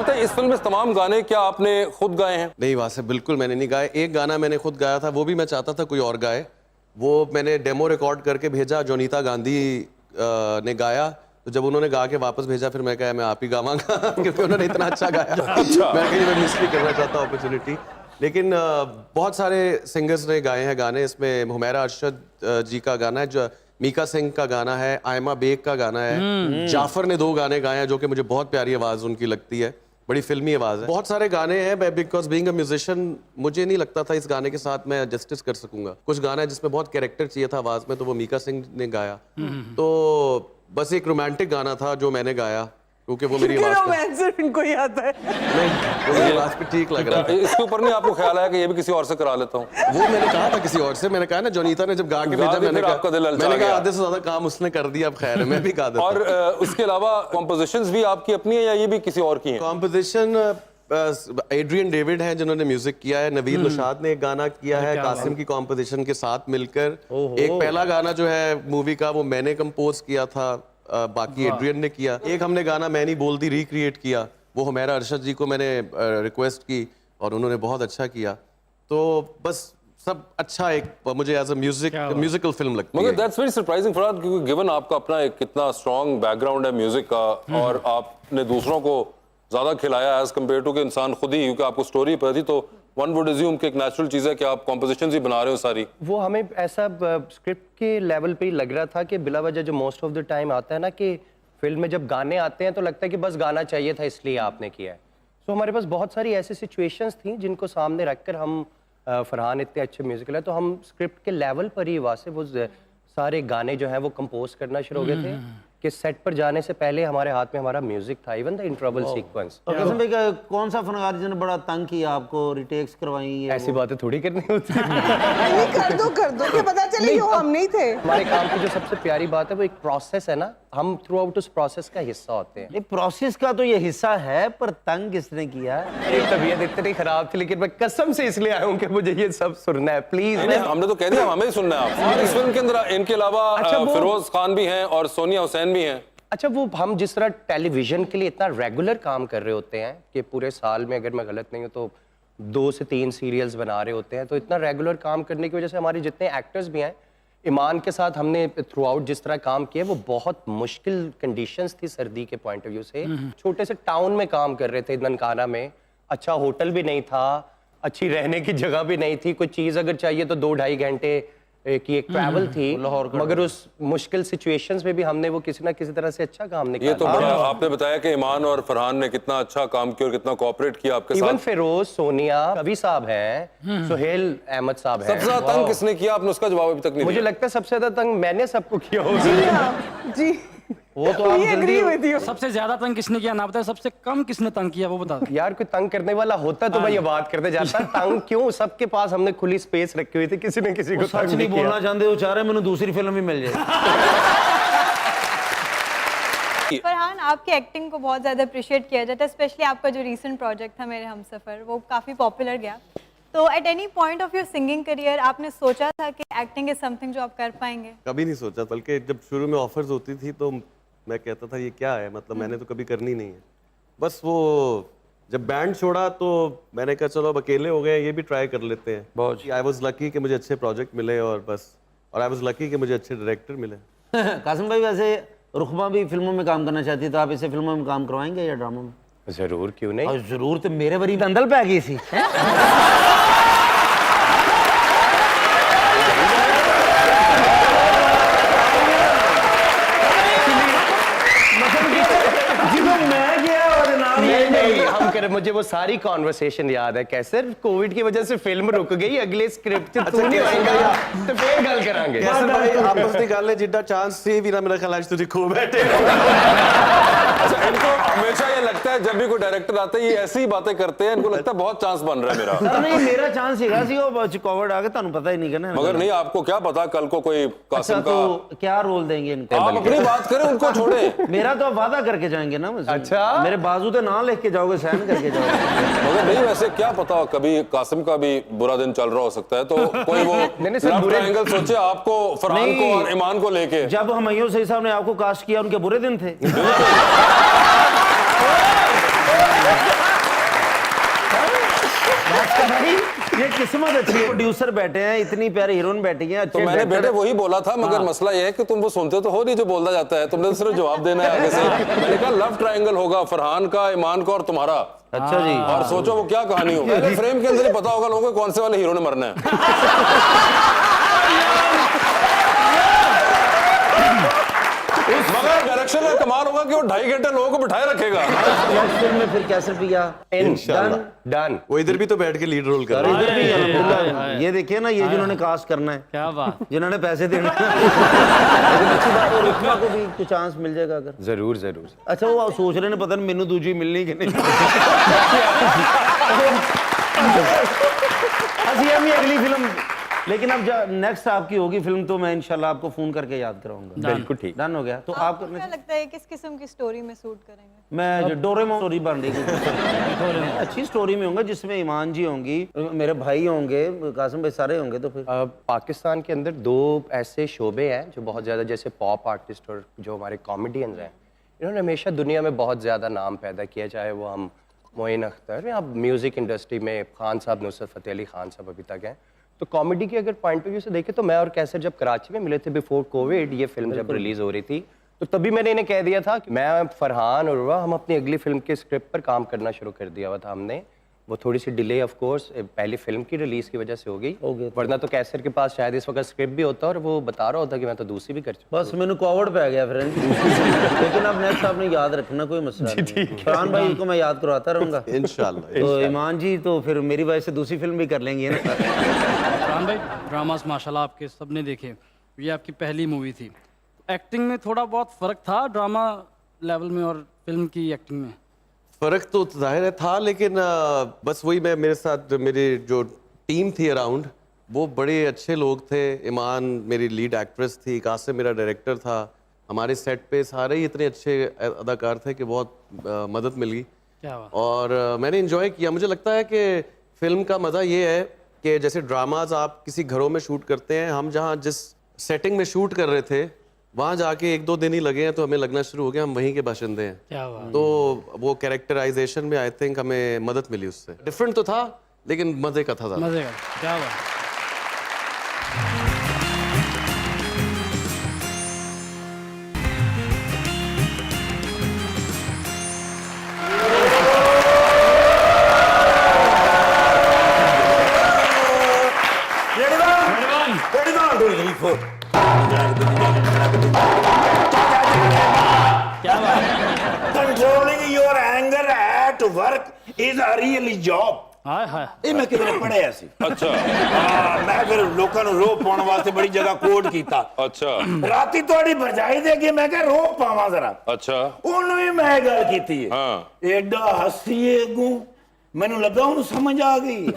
जानते हैं इस फिल्म में तमाम गाने क्या आपने खुद गाए हैं? नहीं वहाँ से बिल्कुल मैंने नहीं गाए। एक गाना मैंने खुद गाया था, वो भी मैं चाहता था कोई और गाए। वो मैंने डेमो रिकॉर्ड करके भेजा, जोनीता गांधी ने गाया। तो जब उन्होंने गा के वापस भेजा, फिर मैं कहा मैं आप ही गावांगा क्योंकि उन्होंने इतना अच्छा गाया। मैं कहीं मैं मिस नहीं करना चाहता अपॉर्चुनिटी। लेकिन बहुत सारे सिंगर्स ने गाए हैं गाने। इसमें हुमैरा अरशद जी का गाना है, जो मीका सिंह का गाना है, आयमा बेग का गाना है, जाफर ने 2 गाने गाए हैं जो कि मुझे बहुत प्यारी आवाज़ उनकी लगती है, बड़ी फिल्मी आवाज़ है। बहुत सारे गाने हैं, बिकॉज बीइंग अ म्यूजिशियन मुझे नहीं लगता था इस गाने के साथ मैं जस्टिस कर सकूंगा। कुछ गाना है जिसमें बहुत कैरेक्टर चाहिए था आवाज़ में, तो वो मीका सिंह ने गाया। तो बस एक रोमांटिक गाना था जो मैंने गाया, क्योंकि वो मेरी आवाज़ इनको ही आता है। नहीं, वो मेरी आवाज़ पे ठीक लग रहा था। इसके ऊपर नहीं आपको ख्याल आया कि ये भी किसी और से करा लेता हूँ? वो मैंने कहा था किसी और से, मैंने कहा ना जोनीता ने जब गा के भेजा, मैंने कहा आधे से ज्यादा काम उसने कर दिया, अब खैर है, मैं भी गा देता। और उसके अलावा कॉम्पोजिशंस भी आपकी अपनी है या ये भी किसी और की हैं? कॉम्पोजिशन एड्रियन डेविड है जिन्होंने म्यूजिक किया है, नवीद निशाद ने एक गाना किया है कासिम की कॉम्पोजिशन के साथ मिलकर। एक पहला गाना जो है मूवी का वो मैंने कंपोज किया था, बाकी एड्रियन ने किया। एक हमने गाना मैं नहीं बोलती रिक्रिएट किया, वो हुमैरा अरशद जी को मैंने रिक्वेस्ट की और उन्होंने बहुत अच्छा किया। तो बस सब अच्छा एक मुझे एज अ म्यूजिकल फिल्म लगती है। मगर दैट्स वेरी सरप्राइजिंग फरहाद, क्योंकि गिवन आपका अपना एक कितना स्ट्रॉन्ग बैकग्राउंड है म्यूजिक का और आपने दूसरों को ज्यादा खिलाया एज कम्पेयर टू कि इंसान खुद ही, क्योंकि आपको स्टोरी पता थी, तो वन वुड अज्यूम कि एक नेचुरल चीज़ है कि आप कॉम्पोजिशंस ही बना रहे हो सारी। वो हमें ऐसा स्क्रिप्ट के लेवल पे ही लग रहा था कि बिला वजह जो मोस्ट ऑफ द टाइम आता है ना कि फिल्म में जब गाने आते हैं तो लगता है कि बस गाना चाहिए था इसलिए आपने किया है। तो हमारे पास बहुत सारी ऐसी सिचुएशंस थी जिनको सामने रखकर हम फरहान इतने अच्छे म्यूजिकल है तो हम स्क्रिप्ट के लेवल पर ही वहाँ से वो सारे गाने जो है वो कंपोज करना शुरू हो गए थे कि सेट पर जाने से पहले हमारे हाथ में हमारा म्यूजिक था, इवन द इंटरवल सीक्वेंस। और कासिम भाई का कौन सा फनकार जिसने बड़ा तंग किया आपको, रिटेक्स करवाई? ऐसी बातें थोड़ी करनी होती नहीं, कर दो क्या पता चले ये हम नहीं थे। हमारे काम की जो सबसे प्यारी बात है वो एक प्रोसेस है ना, हम थ्रू आउट उस प्रोसेस का हिस्सा होते हैं। प्रोसेस का तो ये हिस्सा है, पर तंग किसने किया? मेरी तबीयत इतनी खराब थी लेकिन मैं कसम से इसलिए आया हूँ कि मुझे ये सब सुनना है, प्लीज। हमने तो कह दिया हमें ही सुनना है आप। और इस फिल्म के अंदर इनके अलावा फिरोज खान भी हैं और सोनिया हुसैन भी हैं। अच्छा, वो हम जिस तरह टेलीविजन के लिए इतना रेगुलर काम कर रहे होते हैं कि पूरे साल में अगर मैं गलत नहीं हूँ तो 2 से 3 सीरियल्स बना रहे होते हैं, तो इतना रेगुलर काम करने की वजह से हमारे जितने एक्टर्स भी हैं, ईमान के साथ हमने थ्रू आउट जिस तरह काम किया वो बहुत मुश्किल कंडीशंस थी सर्दी के पॉइंट ऑफ व्यू से। छोटे से टाउन में काम कर रहे थे ननकाना में, अच्छा होटल भी नहीं था, अच्छी रहने की जगह भी नहीं थी, कोई चीज़ अगर चाहिए तो 2-2.5 घंटे की एक ट्रैवल थी लाहौर, मगर उस मुश्किल सिचुएशंस में भी हमने वो किसी ना किसी तरह से अच्छा काम निकाला। ये तो बड़ा आपने बताया कि ईमान और फरहान ने कितना अच्छा काम किया और कितना कोऑपरेट किया आपके साथ। इवन फिरोज, सोनिया, कवि साहब हैं, सुहेल अहमद साहब हैं। सबसे ज्यादा तंग किसने किया? आपने उसका जवाब अभी तक नहीं मुझे दिया। लगता है सबसे ज्यादा तंग मैंने सबको किया होगा। जी वो तो आप जल्दी सबसे ज्यादा तंग किसने किया ना बताया, सबसे कम किसने तंग किया वो बता दो। यार कोई तंग करने वाला होता तो मैं ये बात करते जाता, तंग क्यों? सबके पास हमने खुली स्पेस रखी हुई थी, किसी ने किसी को सच नहीं बोलना चाहते हो, चाह रहे मैंने दूसरी फिल्म भी मिल जाए। फरहान, आपकी एक्टिंग को बहुत ज़्यादा अप्रिशिएट किया जाता है, स्पेशली आपका जो रीसेंट प्रोजेक्ट था मेरे हमसफर, वो काफ़ी पॉपुलर गया। तो at any point of your singing career आपने सोचा था कि एक्टिंग इज समथिंग जो आप कर पाएंगे? कभी नहीं सोचा, बल्कि जब शुरू में ऑफर्स होती थी तो मैं कहता था ये क्या है, मतलब मैंने तो कभी करनी नहीं है। बस वो जब बैंड छोड़ा तो मैंने कहा चलो अब अकेले हो गए, ये भी ट्राई कर लेते हैं। बहुत आई वाज लकी कि मुझे अच्छे प्रोजेक्ट मिले और बस, और आई वाज लकी कि मुझे अच्छे डायरेक्टर मिले। कासिम भाई, वैसे रुखमा भी फिल्मों में काम करना चाहती है, तो आप इसे फिल्मों में काम करवाएंगे या ड्रामा में? जरूर, क्यों नहीं। और जरूर, तो मेरे बरी दंदल पे आ गई थी। मुझे वो सारी कॉन्वर्सेशन याद है, कैसे कोविड की वजह से फिल्म रुक गई, अगले स्क्रिप्ट तू नहीं आएगा तो फिर गल करांगे। कैसे भाई आपस में गल है जिड्डा चांस सी भी ना, मेरा ख्याल आज तुझे खूब बैठे। अच्छा, इनको हमेशा ये लगता है जब भी कोई डायरेक्टर आता है ये ऐसी ही बातें करते हैं, इनको लगता है बहुत चांस बन रहा है मेरा। नहीं, मेरा चांस हैगा सी, वो कोविड आ गया, ਤੁਹਾਨੂੰ पता ही नहीं करना। मगर नहीं, आपको क्या पता कल को कोई कासिम का, तो क्या रोल देंगे इनको? आप अपनी बात करें, उनको छोड़े। मेरा तो वादा करके जाएंगे ना मुझसे। अच्छा, मेरे बाजू तो ना लिख के जाओगे, साइन करके जाओगे। मगर नहीं, वैसे क्या पता कभी कासिम का भी बुरा दिन चल रहा हो सकता है, तो कोई वो लव ट्रायंगल सोचे आपको, फरहान को और ईमान को लेके। जब हुमायूं सईद साहब ने आपको कास्ट किया उनके बुरे दिन थे। किस्मत अच्छी है, प्रोड्यूसर बैठे हैं, इतनी प्यारी हीरोइन बैठी है, तो अच्छे मैंने director बेटे वही बोला था, मगर मसला ये है कि तुम वो सुनते तो हो नहीं जो बोलता जाता है, तुमने तो सिर्फ जवाब देना है आगे से। मैंने कहा लव ट्रायंगल होगा, फरहान का, ईमान का और तुम्हारा। अच्छा जी। और सोचो वो क्या कहानी होगी, पहले फ्रेम के अंदर ही पता होगा लोगों को कौन से वाले हीरो ने मरना है। मगर डायरेक्शन का कमाल होगा कि वो 2.5 घंटे लोगों को बिठाए रखेगा। नेक्स्ट फिल्म में फिर कैसे पिया इंशाल्लाह। डन। वो इधर भी तो बैठ के लीड रोल कर रहे हैं। इधर भी अल्हम्दुलिल्लाह। ये देखिए ना, ये जिन्होंने कास्ट करना है, क्या बात। जिन्होंने पैसे देने हैं। लेकिन अच्छी बात है, रुकमा को भी कुछ चांस मिल जाएगा अगर। जरूर जरूर। अच्छा वो सोच रहे ने पता नहीं मैनू दूजी मिलनी कि नहीं। अच्छी है अगली फिल्म, लेकिन अब नेक्स्ट आपकी होगी फिल्म तो मैं इंशाल्लाह आपको फोन करके याद कराऊंगा। बिल्कुल ठीक। डन हो गया। तो आपको आप क्या लगता है किस किस्म की स्टोरी में सूट करेंगे? मैं जो डोरेमोन स्टोरी बन रही है, अच्छी स्टोरी में होंगे जिसमें ईमान जी होंगी, मेरे भाई होंगे, कासिम भाई सारे होंगे। तो फिर पाकिस्तान के अंदर 2 ऐसे शोबे हैं जो बहुत ज़्यादा, जैसे पॉप आर्टिस्ट और जो हमारे कॉमेडियंस हैं, इन्होंने हमेशा दुनिया में बहुत ज़्यादा नाम पैदा किया, चाहे वो हम मोइन अख्तर या म्यूज़िक इंडस्ट्री में खान साहब, नुसरत फ़तेह अली खान साहब अभी तक हैं। तो कॉमेडी के अगर पॉइंट ऑफ व्यू से देखें तो मैं और कैसर जब कराची में मिले थे बिफोर कोविड, ये फिल्म जब रिलीज़ हो रही थी, तो तभी मैंने इन्हें कह दिया था कि मैं, फरहान और उर्वा, हम अपनी अगली फिल्म के स्क्रिप्ट पर काम करना शुरू कर दिया हुआ था हमने। वो थोड़ी सी डिले ऑफ कोर्स पहली फिल्म की रिलीज की वजह से हो गई, वरना तो कैसर के पास शायद इस वक्त स्क्रिप्ट भी होता और वो बता रहा होता कि मैं तो दूसरी भी कर चुका। बस मैंने कोविड पे आ गया फ्रेंड। लेकिन अब नेक्स्ट आपने याद रखना, कोई मसला नहीं। फरहान भाई को मैं याद करवाता रहूंगा इंशाल्लाह। तो ईमान जी तो फिर मेरी वजह से दूसरी फिल्म भी कर लेंगे ना। फरहान भाई, ड्रामास माशाल्लाह आपके सबने देखे, ये आपकी पहली मूवी थी। एक्टिंग में थोड़ा बहुत फर्क था ड्रामा लेवल में और फिल्म की एक्टिंग में? फर्क तो जाहिर है था, लेकिन बस वही, मैं मेरे साथ मेरी जो टीम थी अराउंड, वो बड़े अच्छे लोग थे। ईमान मेरी लीड एक्ट्रेस थी, कासिम मेरा डायरेक्टर था। हमारे सेट पे सारे ही इतने अच्छे अदाकार थे कि बहुत मदद मिली। क्या बात। और मैंने इन्जॉय किया। मुझे लगता है कि फिल्म का मज़ा ये है कि जैसे ड्रामाज आप किसी घरों में शूट करते हैं, हम जहाँ जिस सेटिंग में शूट कर रहे थे वहाँ जाके 1-2 दिन ही लगे हैं तो हमें लगना शुरू हो गया हम वहीं के बाशिंदे हैं। क्या बात। तो वो कैरेक्टराइजेशन में आई थिंक हमें मदद मिली उससे। डिफरेंट तो था लेकिन मजे का था ज़्यादा। मजे का। क्या बात। Controlling your anger at work is a really job. हाय हाय। ਇਹ ਮੈਂ ਕਿਤੇ ਪੜਿਆ ਸੀ। अच्छा ਹਾਂ ਮੈਂ ਫਿਰ ਲੋਕਾਂ ਨੂੰ ਰੋਹ ਪਾਉਣ ਵਾਸਤੇ ਬੜੀ ਜਗ੍ਹਾ ਕੋਡ ਕੀਤਾ। अच्छा ਰਾਤੀ ਤੁਹਾਡੀ ਭਰਜਾਈ ਦੇ ਅੱਗੇ ਮੈਂ ਕਿਹਾ ਰੋਹ ਪਾਵਾਂ ਜ਼ਰਾ, अच्छा ਉਹਨੂੰ ਵੀ ਮੈਂ ਗੱਲ ਕੀਤੀ ਹੈ। हाँ ਐਡਾ ਹੱਸੀਏ ਅੱਗੋਂ ਮੈਨੂੰ ਲੱਗਾ ਉਹਨੂੰ ਸਮਝ ਆ ਗਈ।